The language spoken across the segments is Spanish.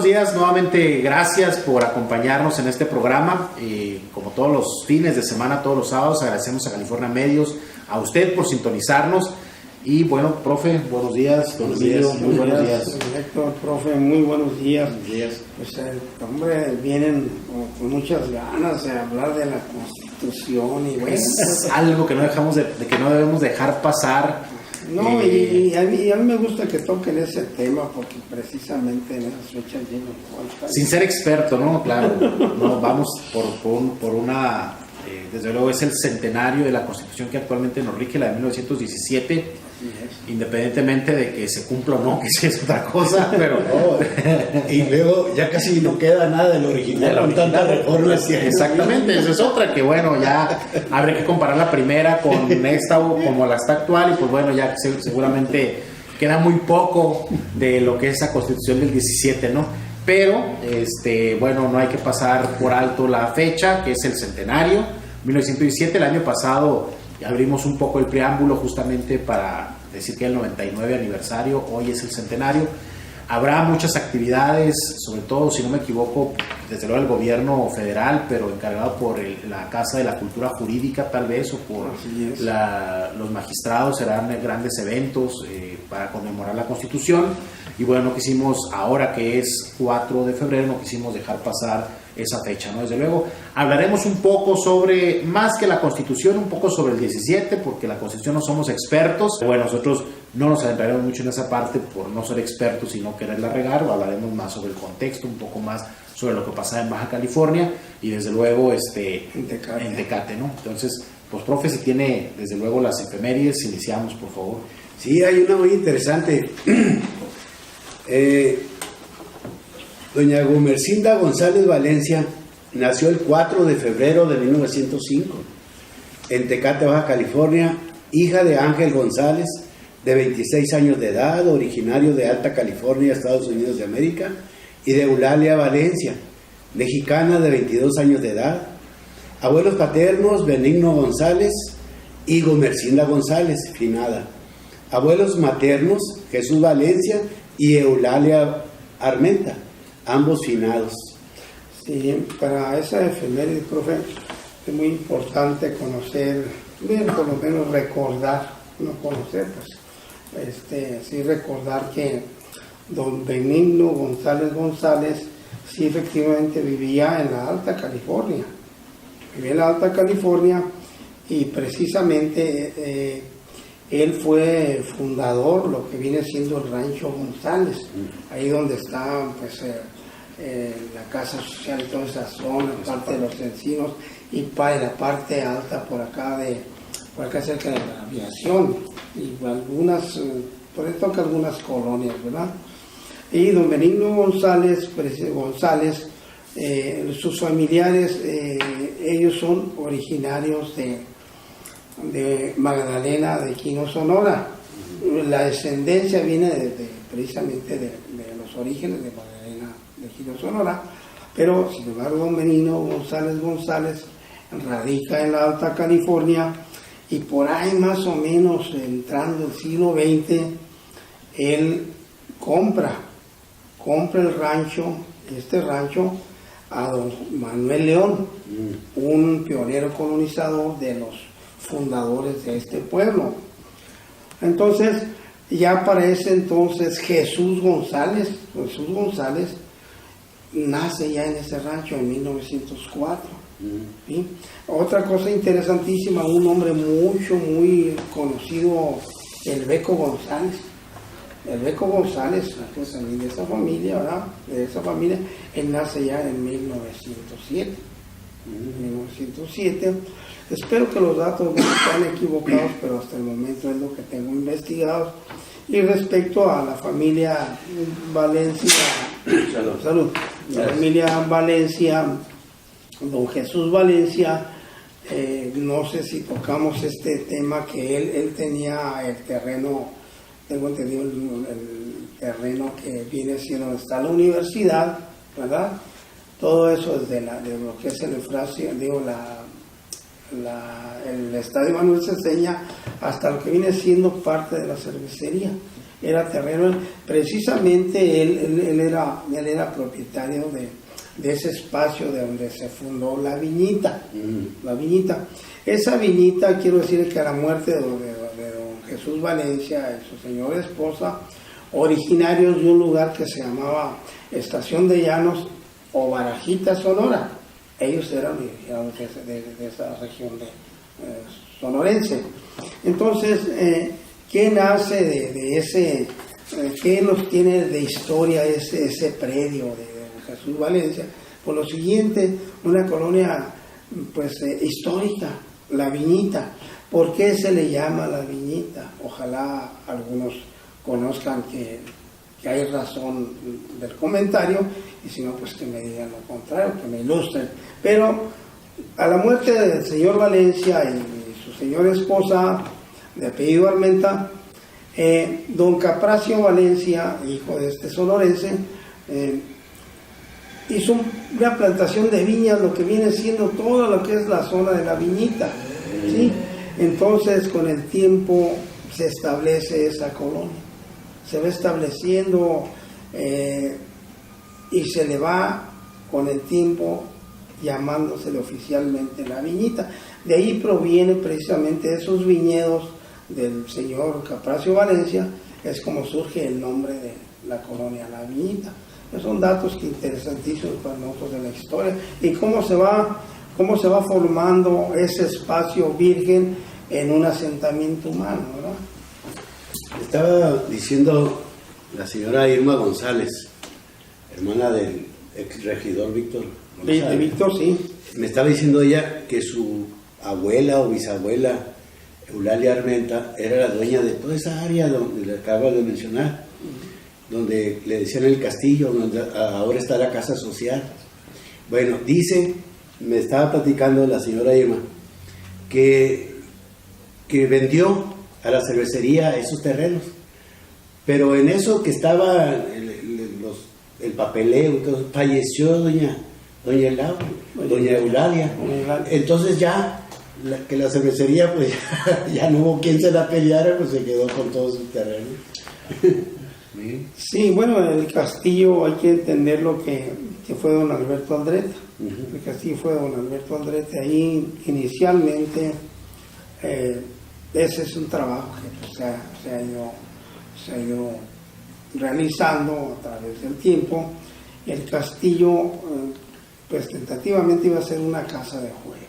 días, nuevamente gracias por acompañarnos en este programa. Como todos los fines de semana, todos los sábados, agradecemos a California Medios, a usted por sintonizarnos. Y bueno, profe, buenos días. Buenos días, muy buenos días. Héctor, profe, muy buenos días. Buenos días. Pues, hombre, vienen con muchas ganas de hablar de la Constitución y bueno, Es algo que no que no debemos dejar pasar. No, y a mí me gusta que toquen ese tema porque precisamente en esas fechas llegan sin ser experto, ¿no? Claro, no, vamos por una, desde luego es el centenario de la Constitución que actualmente nos rige, la de 1917, independientemente de que se cumpla o no, que sí es otra cosa, pero... y luego ya casi no queda nada del original, con tantas reformas. Exactamente, esa es otra que bueno, ya habría que comparar la primera con esta o como la está actual, y pues bueno, ya seguramente queda muy poco de lo que es esa Constitución del 17, ¿no? Pero, bueno, no hay que pasar por alto la fecha, que es el centenario, 1917. El año pasado abrimos un poco el preámbulo justamente para decir que el 99 aniversario, hoy es el centenario. Habrá muchas actividades, sobre todo, si no me equivoco, desde luego el gobierno federal, pero encargado por la Casa de la Cultura Jurídica tal vez, o por los magistrados, serán grandes eventos para conmemorar la Constitución. Y bueno, no quisimos, ahora que es 4 de febrero, no quisimos dejar pasar esa fecha, ¿no? Desde luego, hablaremos un poco sobre, más que la Constitución, un poco sobre el 17, porque la Constitución no somos expertos. Bueno, nosotros no nos adentraremos mucho en esa parte por no ser expertos y no quererla regar, o hablaremos más sobre el contexto, un poco más sobre lo que pasa en Baja California y desde luego en Tecate, ¿no? Entonces, pues profe, si tiene desde luego las efemérides, iniciamos, por favor. Sí, hay una muy interesante. Doña Gumercinda González Valencia nació el 4 de febrero de 1905 en Tecate, Baja California, hija de Ángel González, de 26 años de edad, originario de Alta California, Estados Unidos de América, y de Eulalia Valencia, mexicana, de 22 años de edad. Abuelos paternos: Benigno González y Gumercinda González, finada. Abuelos maternos: Jesús Valencia y Eulalia Armenta, ambos finados. Sí, para esa efeméride, profe, es muy importante conocer, bien, por lo menos recordar, no conocer, pues, sí recordar que don Benigno González, sí efectivamente vivía en la Alta California. Vivía en la Alta California y precisamente él fue fundador, lo que viene siendo el Rancho González, ahí donde está pues, la casa social y toda esa zona, parte de los encinos y para la parte alta por acá cerca de la aviación y algunas, por esto que algunas colonias, ¿verdad? Y don Benigno González, sus familiares, ellos son originarios de Magdalena de Quino, Sonora. La descendencia viene precisamente de los orígenes de Magdalena de Quino, Sonora, pero sin embargo don Benigno González radica en la Alta California y por ahí más o menos entrando el siglo XX él compra el rancho, este rancho, a don Manuel León, un pionero colonizador de los fundadores de este pueblo. Entonces, ya para ese entonces Jesús González nace ya en ese rancho en 1904. ¿Sí? Otra cosa interesantísima, un hombre muy conocido, el Beco González. El Beco González, pues, de esa familia, ¿verdad? De esa familia, él nace ya en 1907. 1907. Espero que los datos no están equivocados, pero hasta el momento es lo que tengo investigado. Y respecto a la familia Valencia, salud. La familia Valencia, don Jesús Valencia, no sé si tocamos este tema que él tenía el terreno. Tengo entendido el terreno que viene siendo donde está la universidad, ¿verdad? Todo eso es de lo que es el Eufrasio, digo, el estadio Manuel Ceseña hasta lo que viene siendo parte de la cervecería. Era terreno, precisamente él era propietario de ese espacio de donde se fundó la viñita. La viñita. Esa viñita, quiero decir que a la muerte de don Jesús Valencia y su señora esposa, originarios de un lugar que se llamaba Estación de Llanos o Barajita, Sonora. Ellos eran originados de esa región sonorense. Entonces, ¿qué nace de ese, qué nos tiene de historia ese predio de Jesús Valencia? Por lo siguiente, una colonia pues histórica, La Viñita. ¿Por qué se le llama La Viñita? Ojalá algunos conozcan que hay razón del comentario, y si no, pues que me digan lo contrario, que me ilustren. Pero a la muerte del señor Valencia y su señora esposa, de apellido Armenta, don Capracio Valencia, hijo de este sonorense, hizo una plantación de viñas, lo que viene siendo todo lo que es la zona de La Viñita, ¿sí? Entonces, con el tiempo se establece esa colonia, se va estableciendo y se le va con el tiempo llamándosele oficialmente La Viñita. De ahí proviene precisamente esos viñedos del señor Capracio Valencia, es como surge el nombre de la colonia La Viñita. Son datos que interesantísimos para nosotros de la historia y cómo se va formando ese espacio virgen en un asentamiento humano, ¿verdad? Estaba diciendo la señora Irma González, hermana del ex regidor Víctor González. De Víctor, sí. Me estaba diciendo ella que su abuela o bisabuela, Eulalia Armenta, era la dueña de toda esa área donde le acabo de mencionar, donde le decían el castillo, donde ahora está la casa social. Bueno, dice, me estaba platicando la señora Irma, que vendió a la cervecería esos terrenos, pero en eso que estaba el papeleo, entonces falleció doña Eulalia. Entonces ya que la cervecería pues ya no hubo quien se la peleara, pues se quedó con todos sus terrenos. Sí, bueno, el castillo hay que entender lo que fue don Alberto Aldrete. El castillo fue don Alberto Aldrete. Ahí inicialmente ese es un trabajo que se ha ido realizando a través del tiempo. El castillo pues tentativamente iba a ser una casa de juego,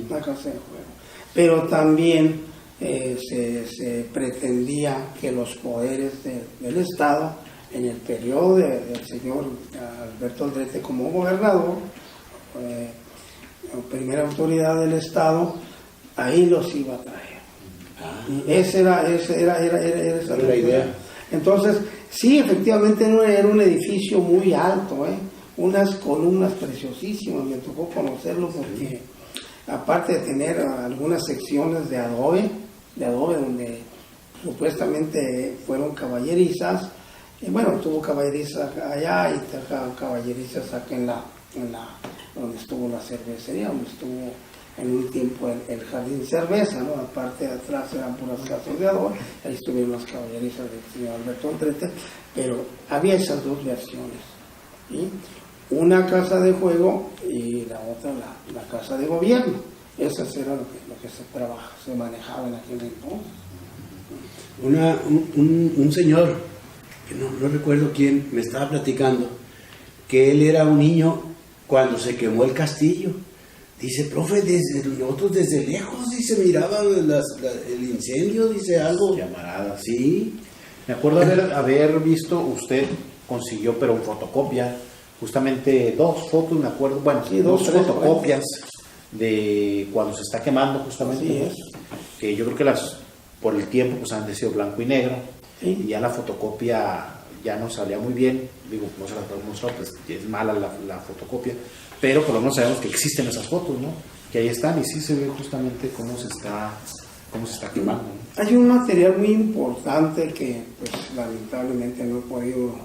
una casa de juego, pero también se pretendía que los poderes del Estado, en el periodo del señor Alberto Aldrete como gobernador, primera autoridad del Estado, ahí los iba a traer. Y esa era la idea. Entonces, sí, efectivamente era un edificio muy alto, unas columnas preciosísimas, me tocó conocerlo porque aparte de tener algunas secciones de adobe donde supuestamente fueron caballerizas, bueno, tuvo caballerizas allá y caballerizas acá en la donde estuvo la cervecería, donde estuvo en un tiempo el jardín cerveza, ¿no? La parte de atrás eran puras casas de adobe, ahí estuvieron las caballerizas del señor Alberto Aldrete, pero había esas dos versiones, ¿sí? Una casa de juego y la otra la casa de gobierno. Esas era lo que se manejaba en aquel entonces. Un señor, que no recuerdo quién, me estaba platicando que él era un niño cuando se quemó el castillo. Dice, profe, nosotros desde lejos, dice, miraba el incendio, dice algo. Llamaradas. Sí. Me acuerdo haber visto, usted consiguió, pero en fotocopia, justamente dos fotos, me acuerdo, bueno, sí, dos fotocopias de cuando se está quemando justamente, que yo creo que por el tiempo pues han sido blanco y negro, y ya la fotocopia ya no salía muy bien, digo, no se la puedo mostrar, pues es mala la fotocopia, pero por lo menos sabemos que existen esas fotos, ¿no? Que ahí están y sí se ve justamente cómo se está quemando, ¿no? Hay un material muy importante que pues lamentablemente no he podido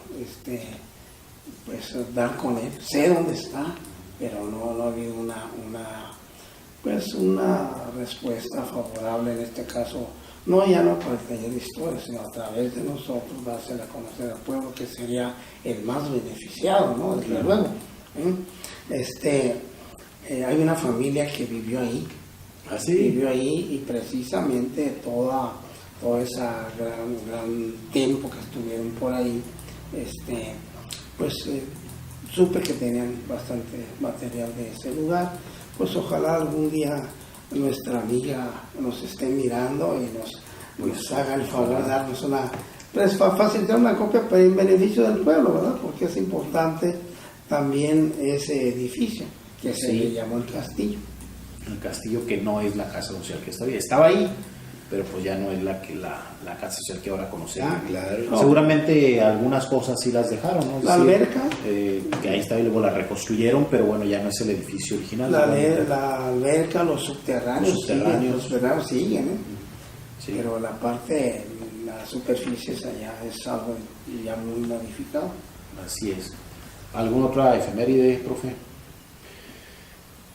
pues dar con él. Sé dónde está, pero no ha habido una pues una respuesta favorable en este caso, no ya no por el taller de historia, sino a través de nosotros va a hacer a conocer al pueblo que sería el más beneficiado, ¿no? Desde luego. Hay una familia que vivió ahí, vivió ahí y precisamente todo ese gran tiempo que estuvieron por ahí, supe que tenían bastante material de ese lugar. Pues ojalá algún día nuestra amiga nos esté mirando y nos haga el favor de darnos facilitar una copia para el beneficio del pueblo, ¿verdad? Porque es importante también ese edificio que se le llamó el castillo. El castillo que no es la casa social que estaba ahí, pero pues ya no es la casa social que ahora conocemos. Claro. No. Seguramente algunas cosas sí las dejaron, ¿no? La alberca. Que ahí está y luego la reconstruyeron, pero bueno, ya no es el edificio original. La alberca, los subterráneos siguen, ¿eh? Sí. Pero la superficie allá es algo ya muy modificado. Así es. ¿Alguna otra efeméride, profe?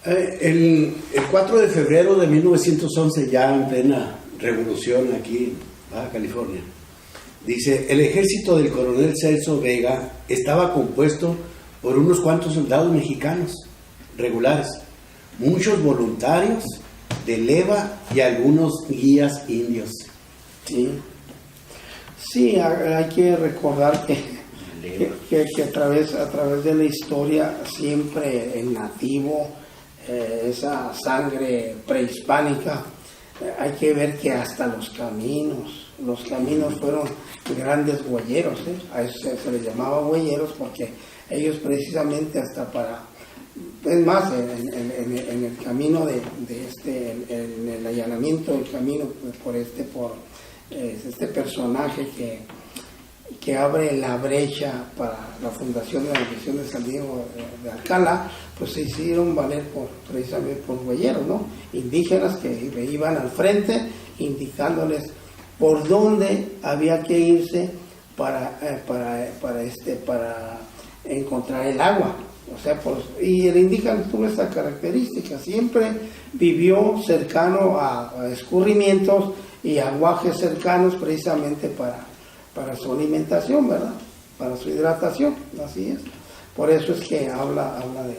El 4 de febrero de 1911, ya en plena revolución aquí en Baja California, dice: el ejército del coronel Celso Vega estaba compuesto por unos cuantos soldados mexicanos regulares, muchos voluntarios de leva y algunos guías indios. Sí, hay que recordar que a través de la historia siempre el nativo, esa sangre prehispánica, hay que ver que hasta los caminos fueron grandes huelleros, a eso se les llamaba huelleros porque ellos precisamente hasta es más, en el camino en el allanamiento del camino por este personaje que abre la brecha para la fundación de la misión de San Diego de Alcalá, pues se hicieron valer precisamente por huelleros, ¿no? Indígenas que iban al frente indicándoles por dónde había que irse para encontrar el agua. O sea, y el indígena tuvo esa característica, siempre vivió cercano a escurrimientos y aguajes cercanos precisamente para su alimentación, ¿verdad? Para su hidratación, así es. Por eso es que habla de...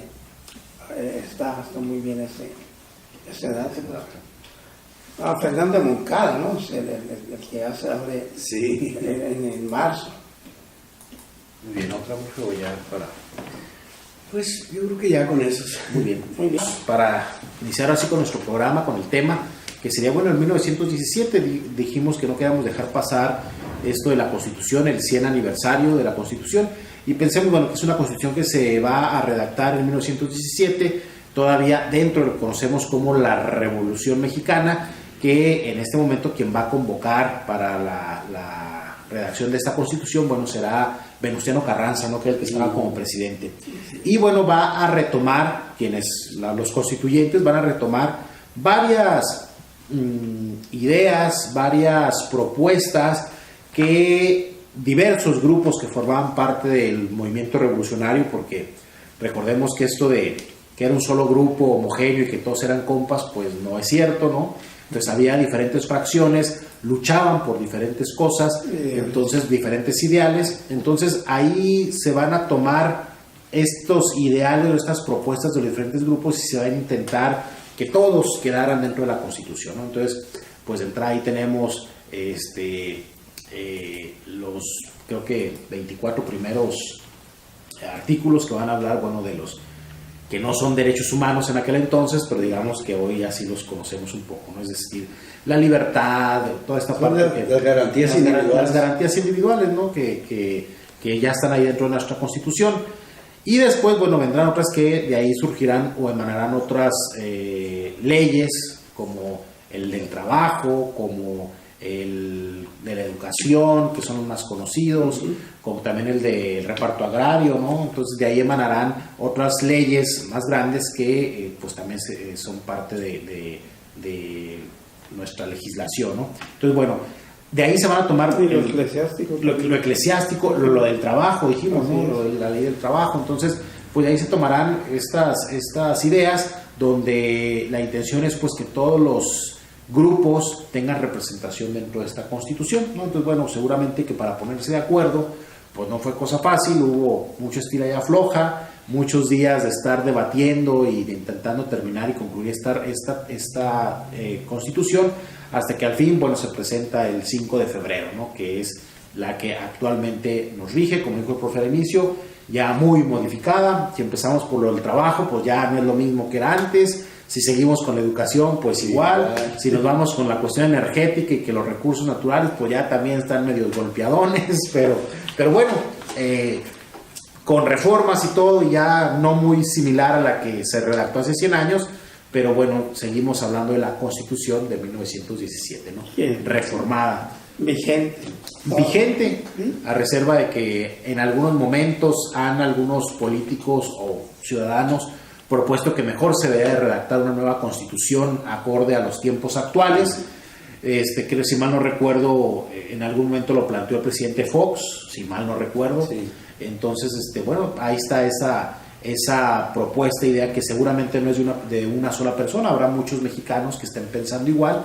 está muy bien ese dato. Fernando de Moncada, ¿no? El que abre en marzo. Muy bien, otra mujer ya para... Pues yo creo que ya con eso. Muy bien. Para iniciar así con nuestro programa, con el tema, que sería bueno, en 1917 dijimos que no queríamos dejar pasar esto de la Constitución, el 100 aniversario de la Constitución, y pensemos, bueno, que es una Constitución que se va a redactar en 1917, todavía dentro de lo que conocemos como la Revolución Mexicana, que en este momento quien va a convocar para la redacción de esta Constitución, bueno, será Venustiano Carranza, ¿no? Que es el que estaba como presidente. Y bueno, va a retomar, los constituyentes van a retomar varias ideas, varias propuestas que diversos grupos que formaban parte del movimiento revolucionario, porque recordemos que esto de que era un solo grupo homogéneo y que todos eran compas, pues no es cierto, ¿no? Entonces había diferentes fracciones, luchaban por diferentes cosas, entonces diferentes ideales, entonces ahí se van a tomar estos ideales o estas propuestas de los diferentes grupos y se van a intentar que todos quedaran dentro de la Constitución, ¿no? Entonces, pues de entrada ahí tenemos los, creo que 24 primeros artículos que van a hablar, bueno, de los que no son derechos humanos en aquel entonces, pero digamos que hoy así los conocemos un poco, ¿no? Es decir, la libertad, toda esta parte las garantías individuales. Las garantías individuales, ¿no? Que ya están ahí dentro de nuestra Constitución. Y después, bueno, vendrán otras que de ahí surgirán o emanarán otras leyes, como el del trabajo, como el de la educación, que son los más conocidos, como también el del reparto agrario, ¿no? Entonces de ahí emanarán otras leyes más grandes que pues también son parte de nuestra legislación, ¿no? Entonces, bueno, de ahí se van a tomar lo eclesiástico, lo eclesiástico, lo del trabajo, dijimos, ¿no? Lo de la ley del trabajo. Entonces, pues de ahí se tomarán estas ideas donde la intención es pues que todos los grupos tengan representación dentro de esta constitución, ¿no? Entonces, bueno, seguramente que para ponerse de acuerdo, pues no fue cosa fácil, hubo mucho estira y afloja, muchos días de estar debatiendo y de intentando terminar y concluir esta constitución, hasta que al fin, bueno, se presenta el 5 de febrero, ¿no? Que es la que actualmente nos rige, como dijo el profe al inicio, ya muy modificada. Si empezamos por lo del trabajo, pues ya no es lo mismo que era antes. Si seguimos con la educación, pues igual. Si nos vamos con la cuestión energética y que los recursos naturales, pues ya también están medio golpeadones, pero bueno, con reformas y todo, ya no muy similar a la que se redactó hace 100 años, pero bueno, seguimos hablando de la Constitución de 1917, ¿no? Bien. Reformada. Vigente, A reserva de que en algunos momentos han algunos políticos o ciudadanos propuesto que mejor se debe redactar una nueva constitución acorde a los tiempos actuales. Creo, si mal no recuerdo, en algún momento lo planteó el presidente Fox, si mal no recuerdo. Sí. Entonces, bueno, ahí está esa propuesta, idea que seguramente no es de una sola persona, habrá muchos mexicanos que estén pensando igual,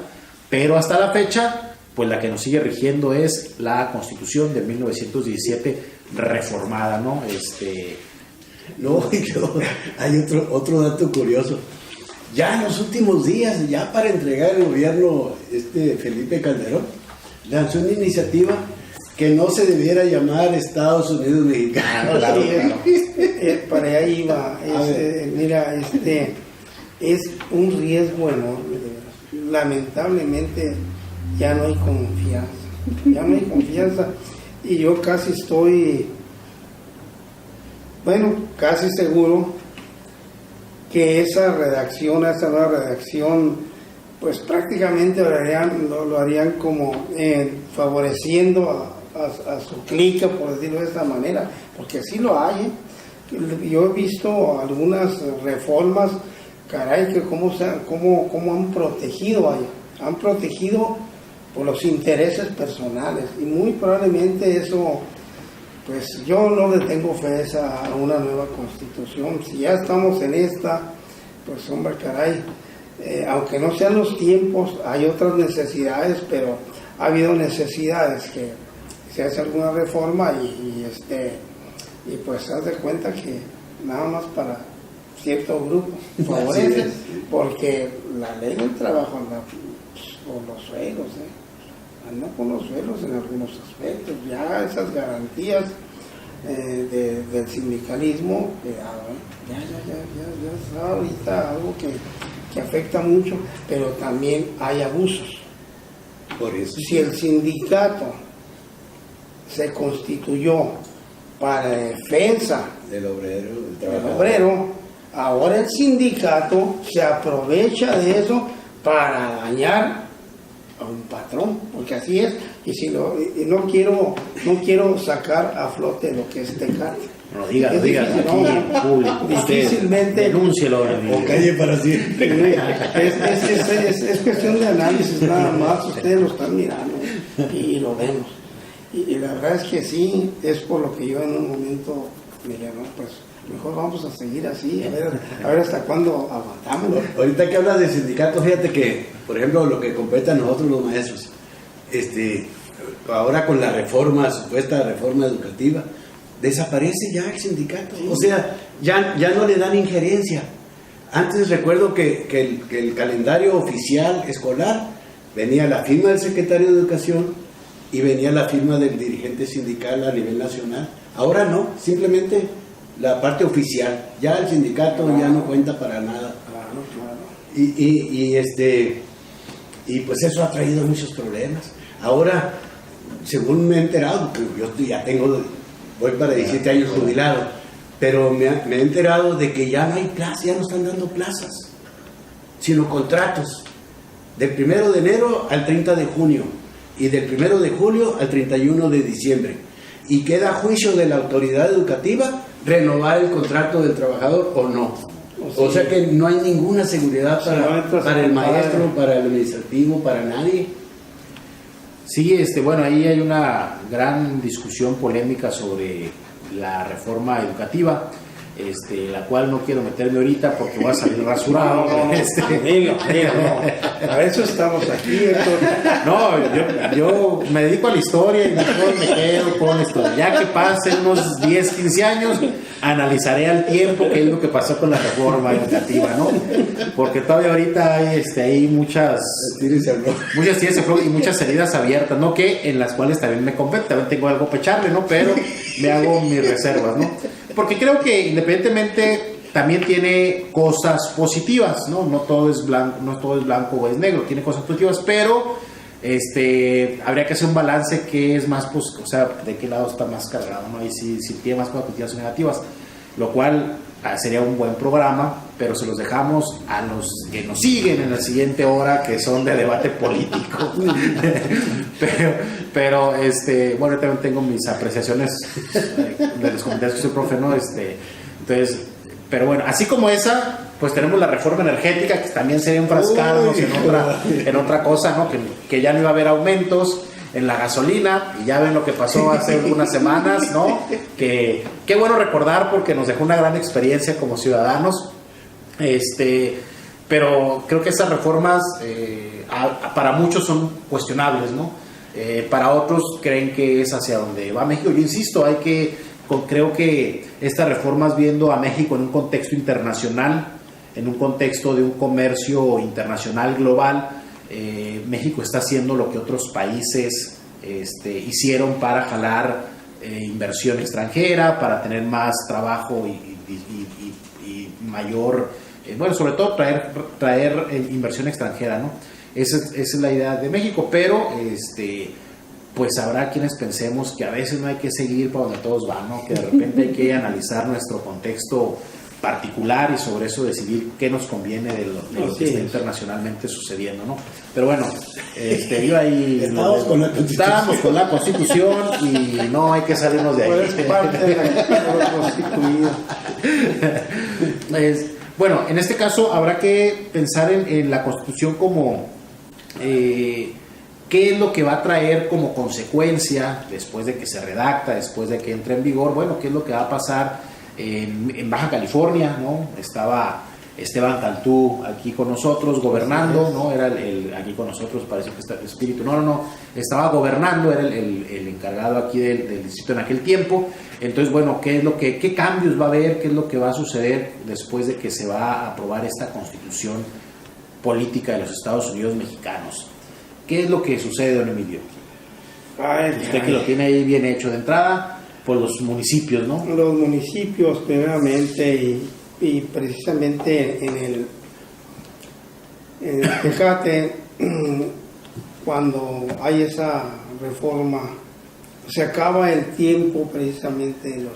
pero hasta la fecha, pues la que nos sigue rigiendo es la Constitución de 1917 reformada, ¿no? No, hay otro dato curioso. Ya en los últimos días, ya para entregar el gobierno, Felipe Calderón lanzó una iniciativa que no se debiera llamar Estados Unidos Mexicanos. Claro. Para allá iba. Mira, es un riesgo enorme. Lamentablemente ya no hay confianza. Y yo casi estoy, casi seguro que esa nueva redacción, pues prácticamente lo harían como favoreciendo a su clica, por decirlo de esta manera, porque así lo hay. Yo he visto algunas reformas, caray, que cómo han protegido por los intereses personales, y muy probablemente eso, pues yo no le tengo fe a una nueva constitución. Si ya estamos en esta, pues hombre, caray, aunque no sean los tiempos, hay otras necesidades, pero ha habido necesidades que se hace alguna reforma y pues haz de cuenta que nada más para cierto grupo favorece, porque la ley del trabajo anda por los suelos, anda por los suelos en algunos aspectos. Ya esas garantías del sindicalismo, ya es ahorita algo que afecta mucho, pero también hay abusos. Por eso. Si el sindicato se constituyó para defensa del obrero, del obrero, ahora el sindicato se aprovecha de eso para dañar a un patrón, porque así es. Y no quiero sacar a flote lo que es Tecate. No diga aquí en público. Difícilmente. Denúncielo. O calle para siempre. Es cuestión de análisis nada más. Ustedes lo están mirando y lo vemos. Y la verdad es que sí, es por lo que yo en un momento miré, ¿no? Pues mejor vamos a seguir así, a ver hasta cuándo aguantamos. Ahorita que hablas de sindicatos, fíjate que, por ejemplo, lo que compete a nosotros los maestros, ahora con la supuesta reforma educativa, desaparece ya el sindicato. O sea, ya no le dan injerencia. Antes recuerdo que el calendario oficial escolar venía la firma del secretario de Educación y venía la firma del dirigente sindical a nivel nacional. Ahora no, simplemente la parte oficial. Ya el sindicato ya no cuenta para nada. Claro. Y pues eso ha traído muchos problemas. Ahora, según me he enterado, yo ya voy para 17 años jubilado, pero me he enterado de que ya no hay plazas, ya no están dando plazas, sino contratos, del 1 de enero al 30 de junio y del 1 de julio al 31 de diciembre. Y queda a juicio de la autoridad educativa renovar el contrato del trabajador o no. O sea que no hay ninguna seguridad para el maestro, para el administrativo, para nadie. Sí, bueno, ahí hay una gran discusión polémica sobre la reforma educativa. la cual no quiero meterme ahorita porque voy a salir rasurado. Amigo, no. A eso estamos aquí. No, yo me dedico a la historia y mejor me quedo con la historia. Ya que pasen unos 10, 15 años, analizaré al tiempo qué es lo que pasó con la reforma educativa, ¿no? Porque todavía ahorita hay muchas tiras y muchas heridas abiertas, ¿no? Que en las cuales también me compete, también tengo algo para echarle, ¿no? Pero me hago mis reservas, ¿no? Porque creo que independientemente también tiene cosas positivas, ¿no? No todo es blanco o es negro, tiene cosas positivas, pero habría que hacer un balance que es más, pues, o sea, de qué lado está más cargado, ¿no? Y si tiene más cosas positivas o negativas, lo cual sería un buen programa, pero se los dejamos a los que nos siguen en la siguiente hora, que son de debate político. pero bueno, yo también tengo mis apreciaciones de los comentarios que soy profe, ¿no? Entonces, pero bueno, así como esa, pues tenemos la reforma energética, que también sería enfrascarnos en otra cosa, ¿no? Que ya no iba a haber aumentos en la gasolina, y ya ven lo que pasó hace unas semanas, ¿no? Que qué bueno recordar, porque nos dejó una gran experiencia como ciudadanos, pero creo que esas reformas para muchos son cuestionables, ¿no? Para otros creen que es hacia donde va México. Yo insisto, creo que estas reformas, viendo a México en un contexto internacional, en un contexto de un comercio internacional global, México está haciendo lo que otros países hicieron para jalar inversión extranjera, para tener más trabajo y mayor, bueno, sobre todo traer inversión extranjera, ¿no? Esa es la idea de México, pero pues habrá quienes pensemos que a veces no hay que seguir para donde todos van, ¿no? Que de repente hay que analizar nuestro contexto particular y sobre eso decidir qué nos conviene de lo que está internacionalmente sucediendo, ¿no? Pero bueno, yo ahí estábamos con la Constitución y no hay que salirnos de ahí. Pues parte de la Constitución. Bueno, en este caso habrá que pensar en la Constitución como qué es lo que va a traer como consecuencia después de que se redacta, después de que entre en vigor. Bueno, qué es lo que va a pasar en Baja California, ¿no? Estaba Esteban Cantú aquí con nosotros gobernando, ¿no? Era aquí con nosotros, parece que está el espíritu, no, estaba gobernando, era el encargado aquí del distrito en aquel tiempo. Entonces, bueno, qué cambios va a haber, qué es lo que va a suceder después de que se va a aprobar esta Constitución política de los Estados Unidos mexicanos? ¿Qué es lo que sucede, don Emilio? Usted que lo tiene ahí bien hecho de entrada, por los municipios, ¿no? Los municipios, primeramente, y precisamente en el Tecate, cuando hay esa reforma, se acaba el tiempo precisamente de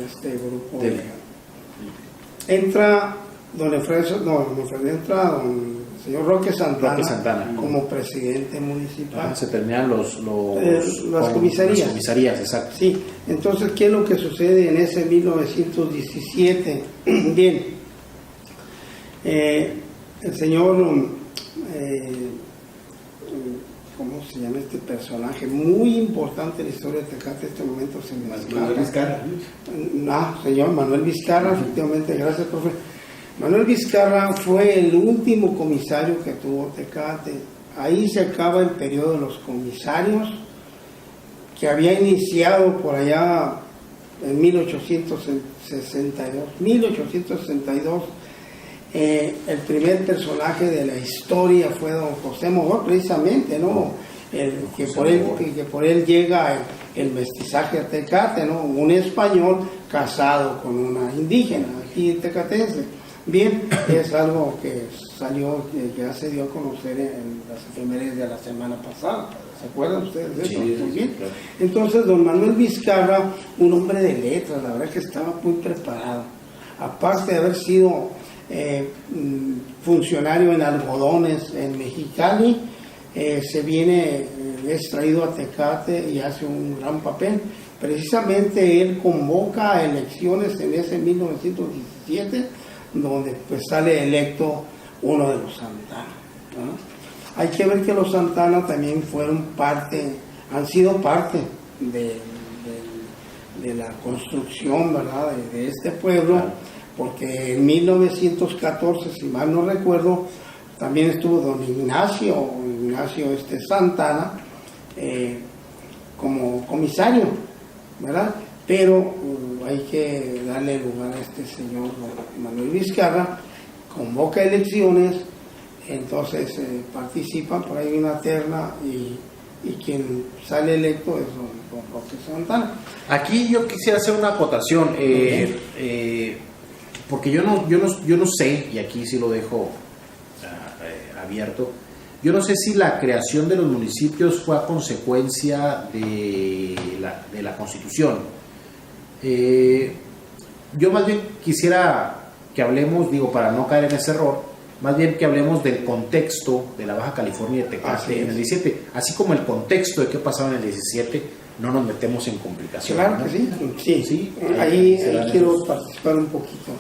este grupo. Entra don señor Roque Santana como presidente municipal. Se terminan las comisarías. Las comisarías, exacto. Sí, entonces, ¿qué es lo que sucede en ese 1917? Bien, el señor, ¿cómo se llama este personaje? Muy importante en la historia de Tecate, en este momento se me escapa. Manuel Vizcarra. No, señor Manuel Vizcarra, efectivamente, gracias, profe. Manuel Vizcarra fue el último comisario que tuvo Tecate. Ahí se acaba el periodo de los comisarios, que había iniciado por allá en 1862. El primer personaje de la historia fue don José Mogol, precisamente, ¿no? Que por él llega el mestizaje a Tecate, ¿no? Un español casado con una indígena, aquí tecatense. Bien, es algo que salió, que ya se dio a conocer en las efemérides de la semana pasada. ¿Se acuerdan ustedes de eso? Sí, Muy bien. claro. Entonces, don Manuel Vizcarra, un hombre de letras, la verdad que estaba muy preparado. Aparte de haber sido funcionario en algodones en Mexicali, es traído a Tecate y hace un gran papel. Precisamente él convoca elecciones en ese 1917, donde pues sale electo uno de los Santana, ¿no? Hay que ver que los Santana también han sido parte de de la construcción, ¿verdad?, de este pueblo, porque en 1914, si mal no recuerdo, también estuvo don Ignacio Santana como comisario, ¿verdad? Pero hay que darle lugar a este señor Manuel Vizcarra, convoca elecciones, entonces participan, por ahí una terna y quien sale electo es don Roque Santana. Aquí yo quisiera hacer una acotación, porque yo no sé, y aquí sí lo dejo abierto, yo no sé si la creación de los municipios fue a consecuencia de la Constitución. Yo más bien quisiera que hablemos, para no caer en ese error, más bien que hablemos del contexto de la Baja California y de Tecate en el 17, así como el contexto de qué pasaba en el 17, no nos metemos en complicaciones. Claro que sí. Ahí quiero participar un poquito.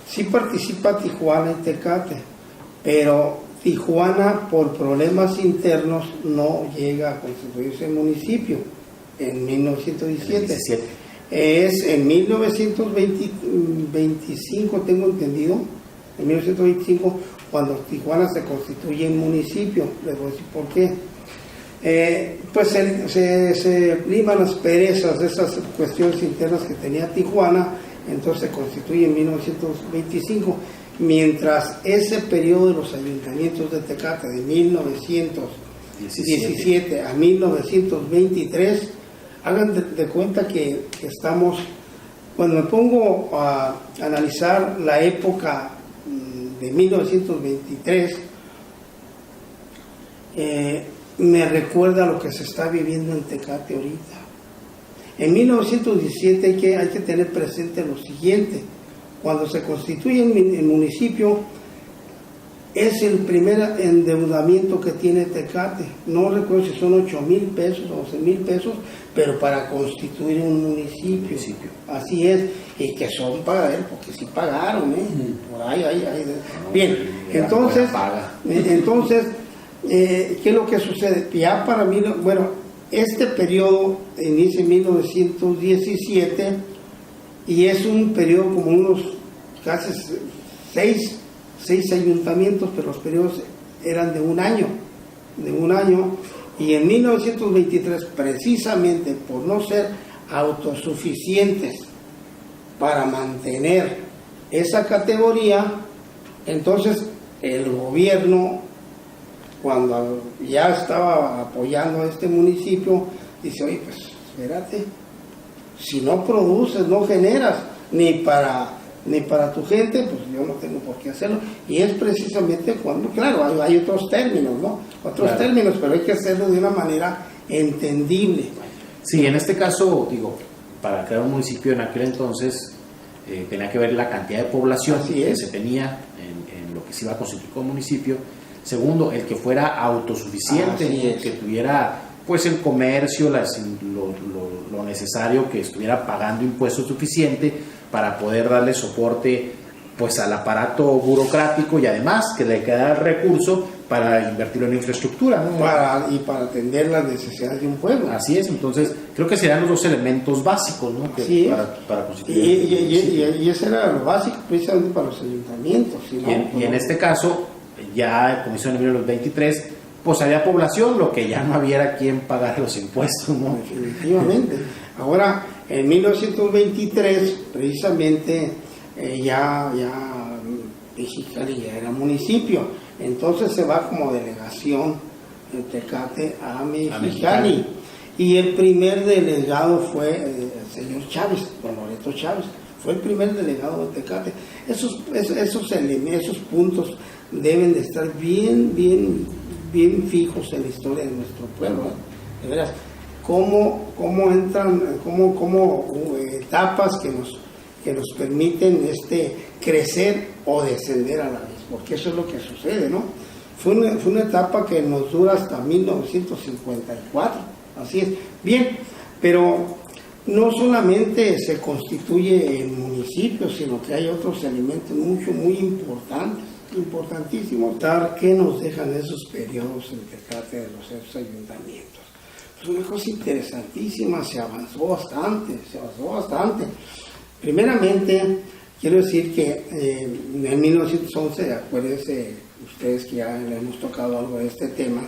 Sí participa Tijuana y Tecate, pero Tijuana por problemas internos no llega a constituirse el municipio en 1917. Es en 1925, tengo entendido, en 1925, cuando Tijuana se constituye en municipio. Les voy a decir por qué. Pues se liman las perezas de esas cuestiones internas que tenía Tijuana, entonces se constituye en 1925, mientras ese periodo de los ayuntamientos de Tecate de 1917 a 1923, hagan de cuenta que estamos, cuando me pongo a analizar la época de 1923, me recuerda lo que se está viviendo en Tecate ahorita. En 1917 hay que tener presente lo siguiente: cuando se constituye el municipio, es el primer endeudamiento que tiene Tecate. No recuerdo si son 8,000 pesos o 11,000 pesos, pero para constituir un municipio. Así es, y que son para él, porque sí pagaron, por ahí. Bien, entonces, ¿qué es lo que sucede? Ya para mí, este periodo inicia en 1917 y es un periodo como unos casi seis ayuntamientos, pero los periodos eran de un año, y en 1923, precisamente por no ser autosuficientes para mantener esa categoría, entonces el gobierno, cuando ya estaba apoyando a este municipio, dice: oye, pues espérate, si no produces, no generas ni para tu gente, pues yo no tengo por qué hacerlo. Y es precisamente cuando, claro, hay otros términos, términos, pero hay que hacerlo de una manera entendible. Sí, en este caso, para crear un municipio en aquel entonces tenía que ver la cantidad de población que se tenía en lo que se iba a constituir como municipio. Segundo, el que fuera autosuficiente, que tuviera pues el comercio, lo necesario, que estuviera pagando impuestos suficiente para poder darle soporte pues al aparato burocrático, y además que le quedara el recurso para invertirlo en infraestructura, ¿no? Para atender las necesidades de un pueblo. Así es, entonces creo que serían los dos elementos básicos, ¿no? Para constituir. Y ese era lo básico precisamente para los ayuntamientos. Y en este caso, ya como hizo en 1923, pues había población, lo que ya no había quien pagar los impuestos, ¿no? Definitivamente. Ahora, en 1923, precisamente, ya Mexicali ya era municipio, entonces se va como delegación de Tecate a Mexicali. Y el primer delegado fue el señor Chávez, don Loreto Chávez, fue el primer delegado de Tecate. Esos puntos deben de estar bien fijos en la historia de nuestro pueblo, de veras. Cómo entran, cómo etapas que nos permiten crecer o descender a la vez, porque eso es lo que sucede, ¿no? Fue una etapa que nos dura hasta 1954, así es. Bien, pero no solamente se constituye el municipio, sino que hay otros elementos muy importantes, importantísimos, que nos dejan esos periodos en Tecate de esos ayuntamientos. Es una cosa interesantísima, se avanzó bastante. Primeramente, quiero decir que en 1911, acuérdense ustedes que ya le hemos tocado algo de este tema,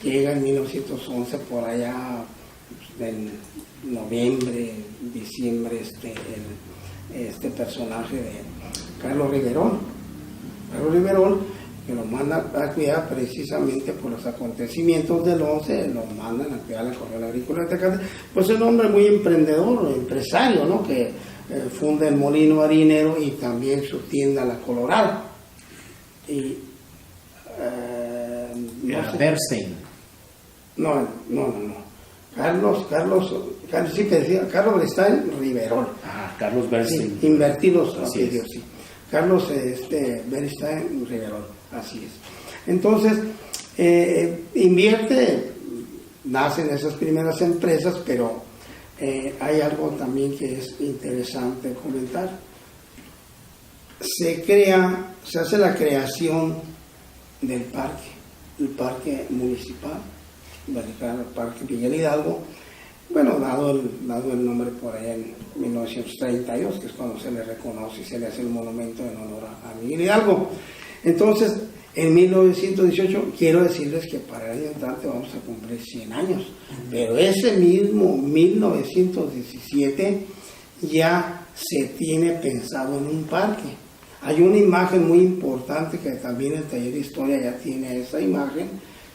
llega en 1911 por allá, en noviembre, diciembre, este personaje de Carlos Riverol, que lo mandan a cuidar precisamente por los acontecimientos del 11, lo mandan a cuidar la Corral Agrícola de Tecate. Pues es un hombre muy emprendedor, empresario, ¿no? Que funda el molino harinero y también su tienda La Colorado. Y Bernstein. No. Carlos Bernstein Riverol. Carlos Bernstein. Sí, invertí los Así apellidos, sí. Carlos Bernstein Riverol, así es. Entonces, invierte, nacen esas primeras empresas, pero hay algo también que es interesante comentar. Se hace la creación del parque, el parque municipal, el parque Miguel Hidalgo, bueno, dado el nombre por allá en 1932, que es cuando se le reconoce y se le hace el monumento en honor a Miguel Hidalgo. Entonces, en 1918, quiero decirles que para el año entrante vamos a cumplir 100 años, pero ese mismo 1917 ya se tiene pensado en un parque. Hay una imagen muy importante que también el taller de historia ya tiene esa imagen,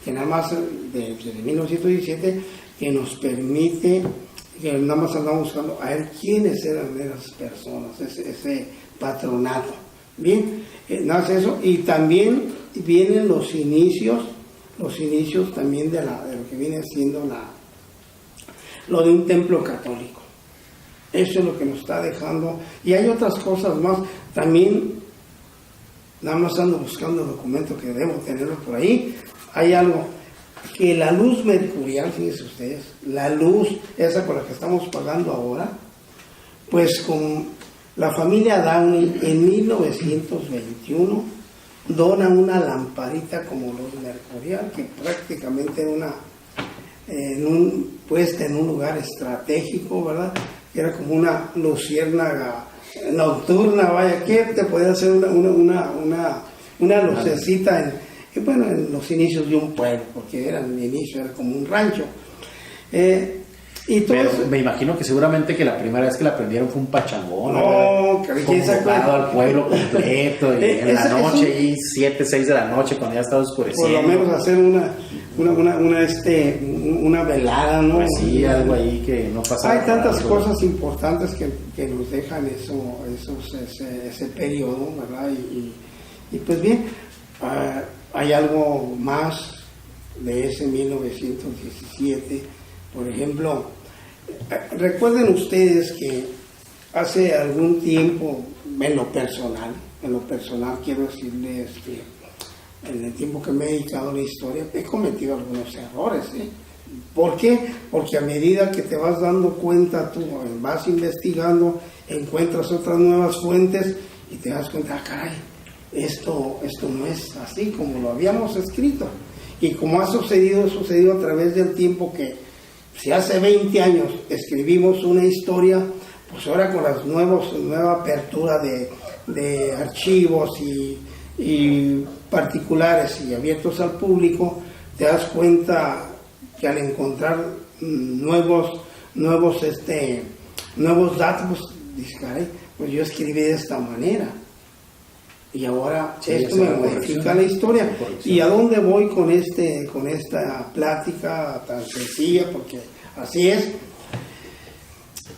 que nada más desde 1917, que nos permite, que nada más andamos buscando a ver quiénes eran esas personas, ese patronato. Bien, nace eso, y también vienen los inicios también de lo que viene siendo lo de un templo católico. Eso es lo que nos está dejando, y hay otras cosas más. También, nada más ando buscando el documento que debo tenerlo por ahí. Hay algo que la luz mercurial, fíjense ustedes, la luz esa por la que estamos pagando ahora, pues con la familia Downey en 1921 dona una lamparita como luz mercurial, que prácticamente era puesta en un lugar estratégico, ¿verdad? Era como una luciérnaga nocturna, vaya, que te podía hacer una lucecita en los inicios de un pueblo, porque el inicio era como un rancho. Y todo pero eso, me imagino que seguramente que la primera vez que la prendieron fue un pachangón. No, ¿quién se acuerda? Convocado al pueblo completo, y en la noche, y 7, 6 de la noche, cuando ya estaba oscureciendo. por lo menos hacer una velada, ¿no? Pues sí, algo ahí que no pasa. Hay tantas cosas importantes que nos dejan ese periodo, ¿verdad? Y pues bien, hay algo más de ese 1917. Por ejemplo, recuerden ustedes que hace algún tiempo, en lo personal quiero decirles que en el tiempo que me he dedicado a la historia he cometido algunos errores, ¿eh? ¿Por qué? Porque a medida que te vas dando cuenta, tú vas investigando, encuentras otras nuevas fuentes y te das cuenta, caray, esto no es así como lo habíamos escrito. Y como ha sucedido a través del tiempo, que si hace 20 años escribimos una historia, pues ahora con las nueva apertura de archivos y particulares y abiertos al público, te das cuenta que al encontrar nuevos datos, pues dices, caray, pues yo escribí de esta manera. Y ahora sí, esto me modifica la historia. ¿Y a dónde voy con esta plática tan sencilla? Porque así es.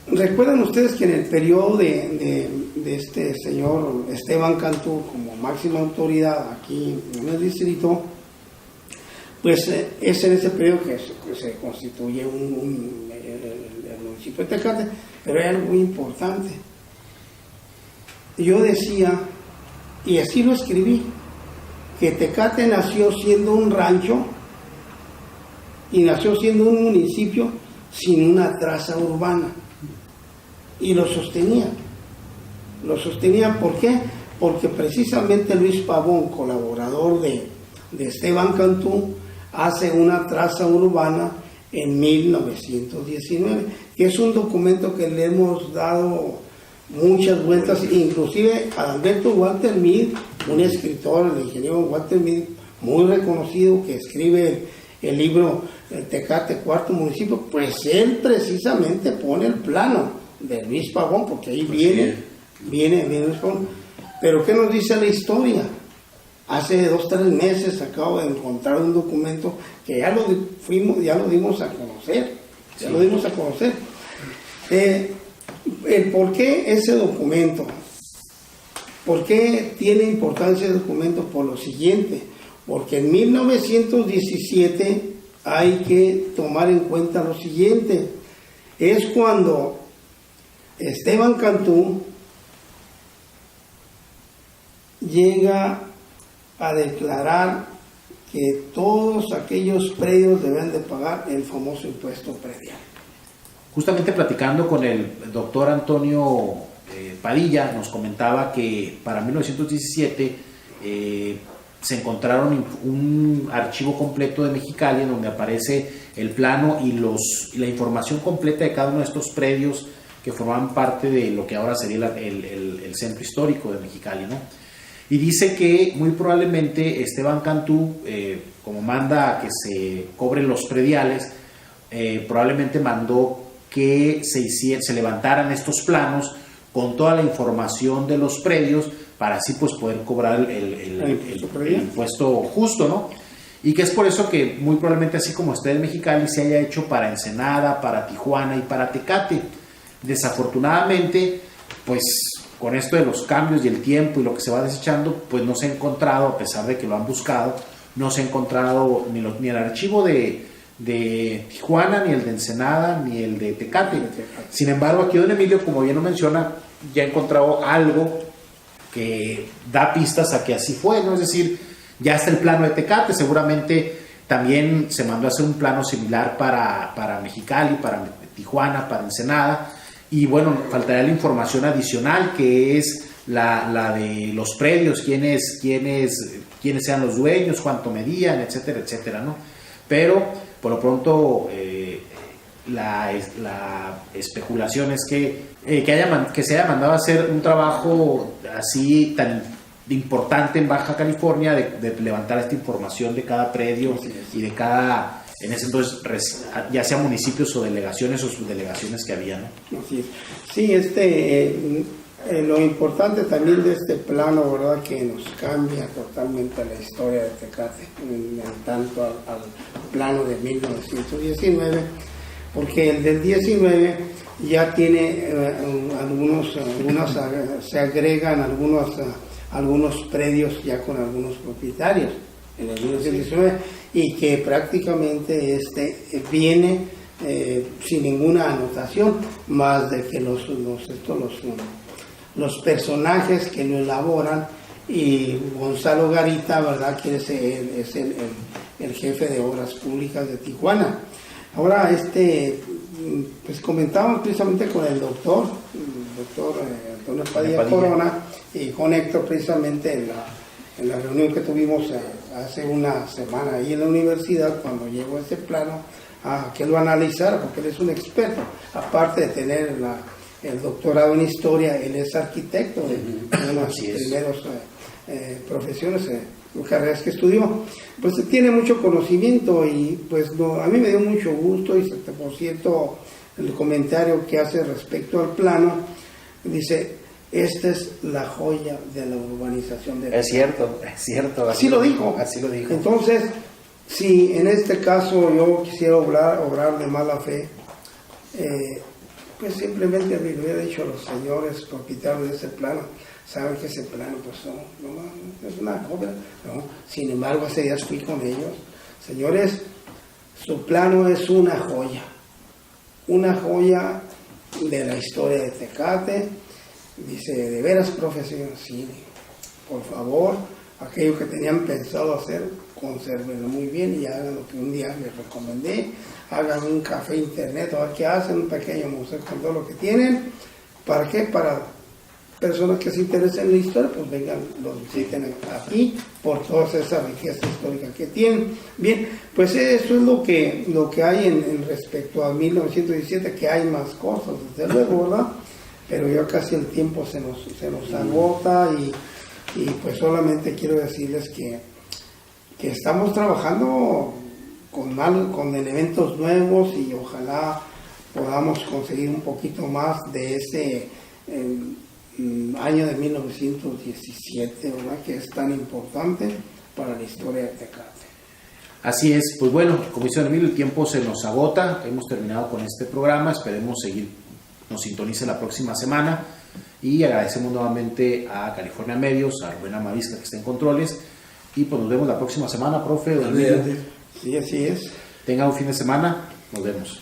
Recuerdan ustedes que en el periodo de este señor Esteban Cantú como máxima autoridad aquí en el distrito, pues es en ese periodo que se constituye el municipio de Tecate. Pero hay algo muy importante. Yo decía, y así lo escribí, que Tecate nació siendo un rancho y nació siendo un municipio sin una traza urbana. Y lo sostenía. ¿Por qué? Porque precisamente Luis Pavón, colaborador de Esteban Cantú, hace una traza urbana en 1919. Es un documento que le hemos dado muchas vueltas, inclusive a Alberto Walter Mead, un escritor, el ingeniero Walter Mead, muy reconocido, que escribe el libro Tecate, cuarto municipio, pues él precisamente pone el plano de Luis Pavón, porque ahí viene Luis Pavón. Pero ¿qué nos dice la historia? Hace 2 o 3 meses acabo de encontrar un documento que ya lo dimos a conocer. El por qué ese documento, por qué tiene importancia el documento, por lo siguiente, porque en 1917 hay que tomar en cuenta lo siguiente, es cuando Esteban Cantú llega a declarar que todos aquellos predios deben de pagar el famoso impuesto predial. Justamente platicando con el doctor Antonio Padilla, nos comentaba que para 1917 se encontraron un archivo completo de Mexicali en donde aparece el plano y la información completa de cada uno de estos predios que formaban parte de lo que ahora sería el centro histórico de Mexicali, ¿no? Y dice que muy probablemente Esteban Cantú, como manda a que se cobren los prediales, probablemente mandó que se levantaran estos planos con toda la información de los predios para así pues poder cobrar el impuesto justo, ¿no? Y que es por eso que muy probablemente así como está en Mexicali se haya hecho para Ensenada, para Tijuana y para Tecate. Desafortunadamente, pues con esto de los cambios y el tiempo y lo que se va desechando, pues no se ha encontrado, a pesar de que lo han buscado, no se ha encontrado ni el archivo de Tijuana, ni el de Ensenada, ni el de Tecate. Sin embargo, aquí don Emilio, como bien lo menciona, ya ha encontrado algo que da pistas a que así fue, ¿no? Es decir, ya está el plano de Tecate, seguramente también se mandó a hacer un plano similar para Mexicali, para Tijuana, para Ensenada, y bueno, faltaría la información adicional que es la de los predios, quiénes sean los dueños, cuánto medían, etcétera, etcétera, ¿no? Pero por lo pronto la especulación es que se haya mandado a hacer un trabajo así tan importante en Baja California de levantar esta información de cada predio y de cada, en ese entonces, ya sea municipios o delegaciones o subdelegaciones que había, ¿no? Así es. Sí, lo importante también de este plano, ¿verdad?, que nos cambia totalmente la historia de Tecate, en tanto al plano de 1919, porque el del 19 ya tiene se agregan algunos predios ya con algunos propietarios en el 1919, y que prácticamente viene sin ninguna anotación, más de que los personajes que lo elaboran, y Gonzalo Garita, ¿verdad?, que es el jefe de obras públicas de Tijuana. Ahora, pues comentamos precisamente con el doctor Antonio Padilla Corona y con Héctor precisamente en la reunión que tuvimos hace una semana ahí en la universidad, cuando llegó ese plano, a que lo analizara, porque él es un experto, aparte de tener el doctorado en historia, él es arquitecto de una de las primeras profesiones, carreras que estudió, pues tiene mucho conocimiento, y pues a mí me dio mucho gusto, y por cierto el comentario que hace respecto al plano, dice: esta es la joya de la urbanización de Tecate. Es cierto. Así lo dijo. Entonces, si en este caso yo quisiera obrar de mala fe, pues simplemente le hubiera dicho a los señores propietarios de ese plano: saben que ese plano pues no es una obra, ¿no? Sin embargo, hace días fui con ellos: señores, su plano es una joya de la historia de Tecate. Dice: ¿de veras, profesor? Sí, por favor, aquello que tenían pensado hacer, consérvenlo muy bien y hagan lo que un día les recomendé. Hagan un café internet, a ver qué hacen, un pequeño museo con todo lo que tienen. ¿Para qué? Para personas que se interesen en la historia, pues vengan, los visiten aquí por toda esa riqueza histórica que tienen. Bien, pues eso es lo que hay en respecto a 1917, que hay más cosas, desde luego, ¿verdad? Pero ya casi el tiempo se nos agota y pues solamente quiero decirles que estamos trabajando con elementos nuevos y ojalá podamos conseguir un poquito más de ese año de 1917, ¿verdad? Que es tan importante para la historia de Tecate. Así es, pues bueno, como dice Emilio, el tiempo se nos agota, hemos terminado con este programa, esperemos nos sintonice la próxima semana y agradecemos nuevamente a California Medios, a Rubén Amavisca que está en controles y pues nos vemos la próxima semana, profe. Sí, así es. Tenga un fin de semana, nos vemos.